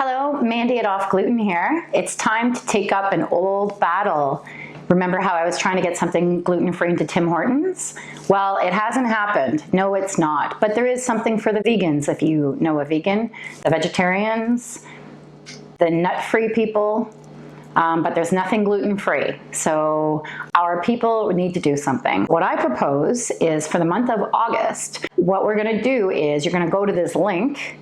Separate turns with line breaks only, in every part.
Hello, Mandy at OffGluten here. It's time to take up an old battle. Remember how I was trying to get something gluten-free into Tim Hortons? Well, it hasn't happened. No, it's not. But there is something for the vegans, if you know a vegan, the vegetarians, the nut-free people, but there's nothing gluten-free. So our people need to do something. What I propose is for the month of August, what we're gonna do is you're gonna go to this link.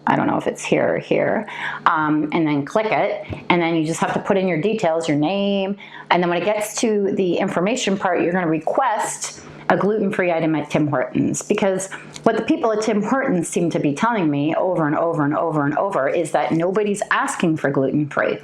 I don't know if it's here or here, and then click it, and then you just have to put in your details, your name, and then when it gets to the information part, you're gonna request a gluten-free item at Tim Hortons, because what the people at Tim Hortons seem to be telling me over and over and over and over is that nobody's asking for gluten-free.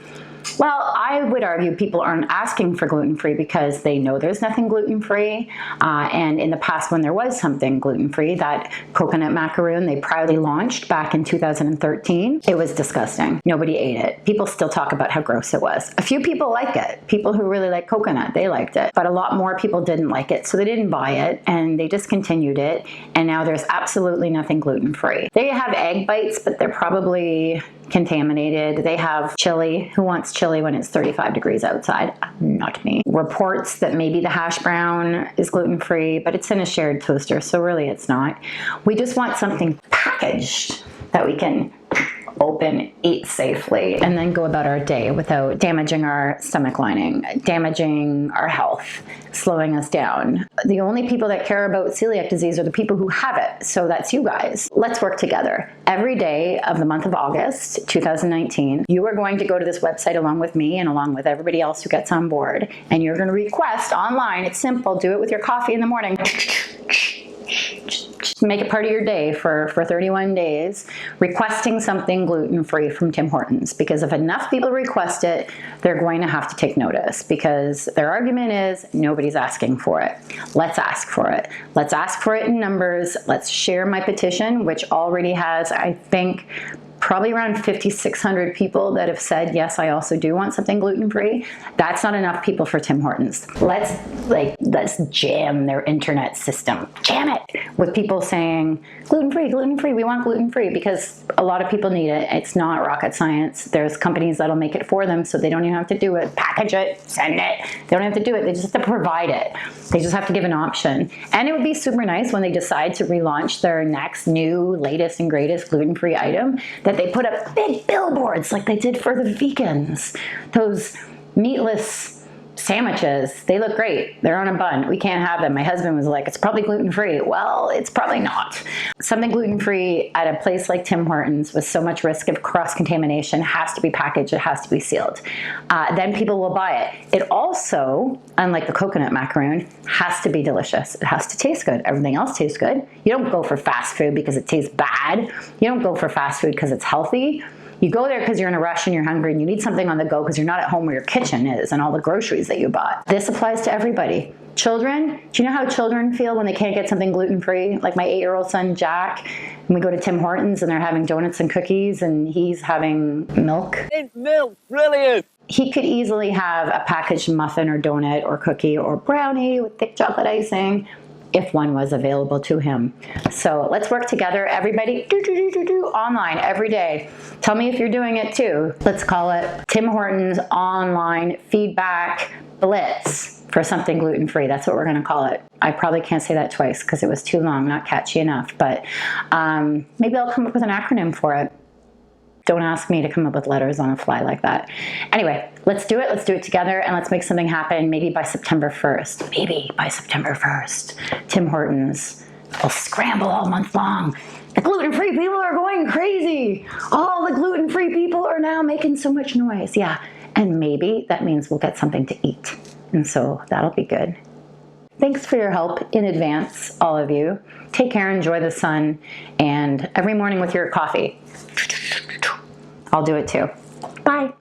Well, I would argue people aren't asking for gluten-free because they know there's nothing gluten-free, and in the past when there was something gluten-free, that coconut macaroon they proudly launched back in 2013, it was disgusting. Nobody ate it. People still talk about how gross it was. A few people like it. People who really like coconut, they liked it, but a lot more people didn't like it, so they didn't buy it, and they discontinued it, and now there's absolutely nothing gluten-free. They have egg bites, but they're probably contaminated. They have chili. Who wants chili when it's 35 degrees outside? Not me. Reports that maybe the hash brown is gluten-free, but it's in a shared toaster, so really it's not. We just want something packaged that we can open, eat safely, and then go about our day without damaging our stomach lining, damaging our health, slowing us down. The only people that care about celiac disease are the people who have it, so that's you guys. Let's work together. Every day of the month of August 2019, you are going to go to this website along with me and along with everybody else who gets on board, and you're going to request online. It's simple. Do it with your coffee in the morning. Just make it part of your day for 31 days, requesting something gluten-free from Tim Hortons, because if enough people request it, they're going to have to take notice, because their argument is nobody's asking for it. Let's ask for it. Let's ask for it in numbers. Let's share my petition, which already has, I think, probably around 5,600 people that have said, yes, I also do want something gluten-free. That's not enough people for Tim Hortons. Let's jam their internet system. Jam it with people saying, gluten-free, gluten-free, we want gluten-free, because a lot of people need it. It's not rocket science. There's companies that'll make it for them, so they don't even have to do it. Package it, send it. They don't have to do it. They just have to provide it. They just have to give an option. And it would be super nice when they decide to relaunch their next new, latest and greatest gluten-free item, that they put up big billboards like they did for the vegans. Those meatless sandwiches, they look great. They're on a bun. We can't have them. My husband was like, it's probably gluten-free. Well, it's probably not. Something gluten-free at a place like Tim Hortons with so much risk of cross-contamination has to be packaged. It has to be sealed. Then people will buy it. It also, unlike the coconut macaroon, has to be delicious. It has to taste good. Everything else tastes good. You don't go for fast food because it tastes bad. You don't go for fast food because it's healthy. You go there because you're in a rush and you're hungry and you need something on the go because you're not at home where your kitchen is and all the groceries that you bought. This applies to everybody. Children, do you know how children feel when they can't get something gluten-free? Like my 8-year-old son, Jack, and we go to Tim Hortons and they're having donuts and cookies and he's having milk.
It's milk, brilliant.
He could easily have a packaged muffin or donut or cookie or brownie with thick chocolate icing if one was available to him. So let's work together, everybody, online every day. Tell me if you're doing it too. Let's call it Tim Hortons Online Feedback Blitz for something gluten-free. That's what we're gonna call it. I probably can't say that twice because it was too long, not catchy enough, but maybe I'll come up with an acronym for it. Don't ask me to come up with letters on the fly like that. Anyway, let's do it together, and let's make something happen maybe by September 1st. Maybe by September 1st. Tim Hortons will scramble all month long. The gluten-free people are going crazy. All the gluten-free people are now making so much noise. Yeah, and maybe that means we'll get something to eat. And so that'll be good. Thanks for your help in advance, all of you. Take care, enjoy the sun, and every morning with your coffee, I'll do it too. Bye.